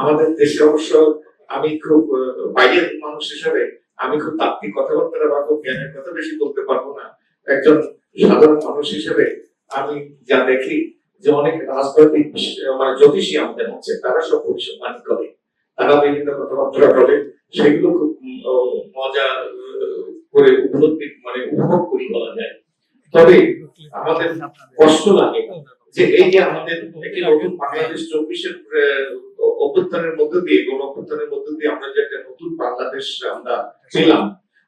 আমাদের দেশে অবশ্য আমি খুব বাইরের মানুষ হিসেবে আমি খুব তাত্ত্বিক কথাবার্তা বা খুব জ্ঞানের কথা বেশি বলতে পারবো না। একজন সাধারণ মানুষ হিসেবে আমি যা দেখি যে অনেক রাজনৈতিক মানে জ্যোতিষী আমাদের আছে, তারা সব ভবিষ্যৎবাণী করে, তারা বিভিন্ন কথাবার্তা বলে, সেগুলো খুব মজা করে উপলব্ধি মানে উপভোগ করি বলা যায়। তবে আমাদের কষ্ট লাগে যে এই যে আমাদের একটি নতুন বাংলাদেশ 24-এর অভ্যুত্থানের মধ্য দিয়ে, গণ অভ্যুত্থানের মধ্য দিয়ে আমরা যে একটা নতুন বাংলাদেশ আমরা পেলাম,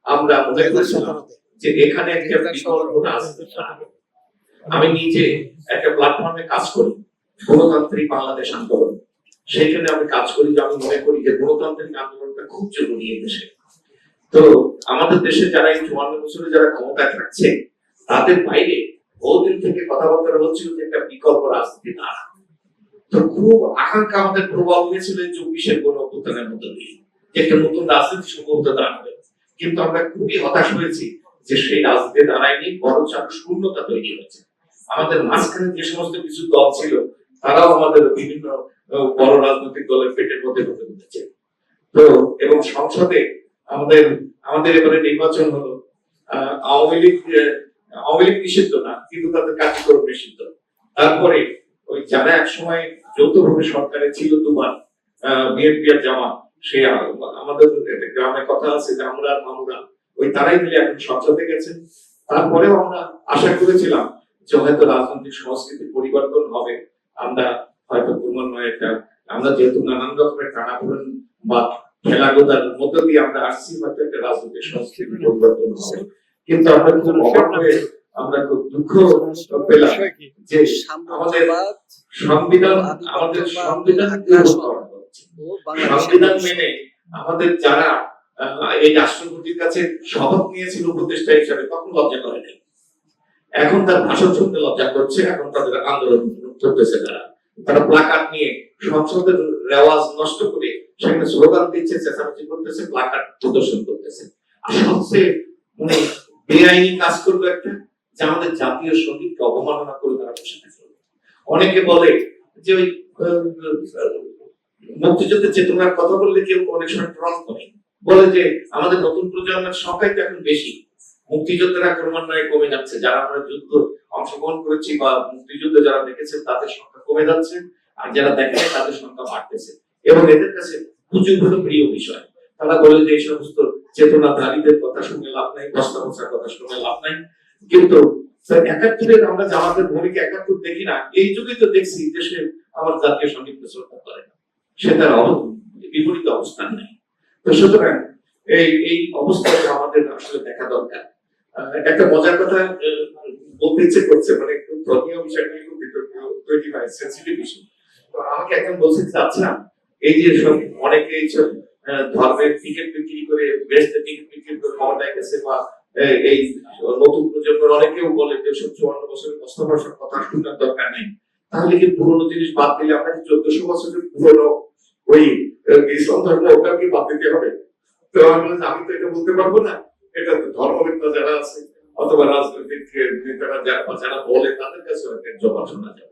আমরা মনে করেছিলাম যে এখানে একটা বিকল্প রাজনীতি। আমি নিজে একটা প্ল্যাটফর্মে কাজ করি, গণতান্ত্রিক বাংলাদেশ আন্দোলন। সেখানে আমি কাজ করি যে আমি মনে করি যে গণতান্ত্রিক আন্দোলনটা খুব জরুরি এই দেশে। তো আমাদের দেশে যারা এই 54 বছরে যারা ক্ষমতায় থাকছে, তাদের বাইরে বহুদিন থেকে কথাবার্তা হচ্ছিল যে একটা বিকল্প রাজনীতি দ্বারা। তো খুব আকাঙ্ক্ষা আমাদের প্রবল হয়েছিল 24-এর গণ অভ্যুত্থানের মধ্যে দিয়ে যে একটা নতুন রাজনীতি সম্ভবত দাঁড়াবে। কিন্তু আমরা খুবই হতাশ হয়েছি যে সেই রাজনীতি দাঁড়ায়নি, বরঞ্চ আরো শূন্যতা তৈরি হয়েছে। আমাদের মাঝখানে যে সমস্ত কিছু দল ছিল, তারাও আমাদের বিভিন্ন বড় রাজনৈতিক দলের পেটের মধ্যে ঢুকে উঠেছে। তো এবং সংসদে আমাদের আমাদের এবারে নির্বাচন হলো, আওয়ামী লীগ নিষিদ্ধ না, কিন্তু তাদের কার্যক্রম নিষিদ্ধ। তারপরে ওই যারা একসময় যৌথভাবে সরকারে ছিল দুবার, বিএনপি আর জামাত, সে আমাদের গ্রামে কথা আছে যে আমরা মামুরা, ওই তারাই মিলে এখন সংসদে গেছেন। তারপরেও আমরা আশা করেছিলাম যে হয়তো রাজনৈতিক সংস্কৃতি পরিবর্তন হবে, আমরা হয়তো ক্রমান্বয়ে একটা, আমরা যেহেতু নানান রকমের টানাপোড়েন বা খেলাধুলার মধ্য দিয়ে আমরা আসছি, হয়তো একটা রাজনৈতিক সংস্কৃতি পরিবর্তন হবে। কিন্তু আমরা খুব অবাক হয়ে, আমরা খুব দুঃখ পেলাম যে আমাদের সংবিধান সংবিধান মেনে আমাদের যারা এই রাষ্ট্রপতির কাছে শপথ নিয়েছিল উপদেষ্টা হিসাবে, তখন লজ্জা করে নাই। এখন তার ভাষণ শুনতে লজ্জা করছে। এখন তাদের আন্দোলন করতেছে, তারা প্লাকার্ড নিয়ে সংসদের রেওয়াজ নষ্ট করে সেখানে স্লোগান দিচ্ছে, চেঁচামেচি করতেছে, প্লাকার্ড প্রদর্শন করতেছে। আর সবচেয়ে মানে বেআইনি কাজ করবে একটা, যে আমাদের জাতীয় সঙ্গীতকে অবমাননা করে তারা বসে থাকে। অনেকে বলে যে ওই মুক্তিযুদ্ধের চেতনার কথা বললে কেউ অনেক সময় ট্রল করে, বলে যে আমাদের নতুন প্রজন্মের সংখ্যাই তো এখন বেশি, মুক্তিযোদ্ধারা ক্রমান্বয়ে কমে যাচ্ছে, যারা আমরা যুদ্ধ অংশগ্রহণ করেছি বা মুক্তিযুদ্ধে যারা দেখেছেন তাদের সংখ্যা কমে যাচ্ছে, আর যারা দেখেন তাদের সংখ্যা বাড়তেছে। এবং এদের কাছে হুজুগ হলো প্রিয় বিষয়। তারা বলে যে এই সমস্ত চেতনাধারীদের কথা শুনে লাভ নাই, বস্তাবস্তার কথা শুনে লাভ নাই। কিন্তু 71-এর আমরা জামাতের ভূমিকা 71 দেখি না, এই যুগে তো দেখছি দেশে আমার জাতীয় সঙ্গীতকে শ্রদ্ধা করে না, সে তার বিপরীত অবস্থান নেই। তো সুতরাং এই অবস্থাটা আমাদের আসলে দেখা দরকার। একটা মজার কথা বলতে ইচ্ছে করছে, মানে একটু ধর্মীয় বিষয় নিয়ে খুব তৈরি হয়, সেন্সিটিভ ইস্যু। তো আমাকে একজন বলছে যে আচ্ছা, এই যে সব অনেকে ধর্মের টিকিট বিক্রি করে, বেহেশতের টিকিট বিক্রি করে ক্ষমতায় গেছে, বা এই নতুন প্রজন্মের অনেকেও বলে যে 54 বছরের মোস্তফার কথা শোনার দরকার নেই, তাহলে কি পুরোনো জিনিস বাদ দিলে আমরা 1400 বছরের পুরোনো ওই ইসলাম ধর্ম ওটা কি বাদ দিতে হবে? তো আমি তো এটা বলতে পারবো না, এটা ধর্মবিদ্যা যারা আছে অথবা রাজনৈতিক নেতারা যারা বলে তাদের কাছে জবাব শোনা যাবে।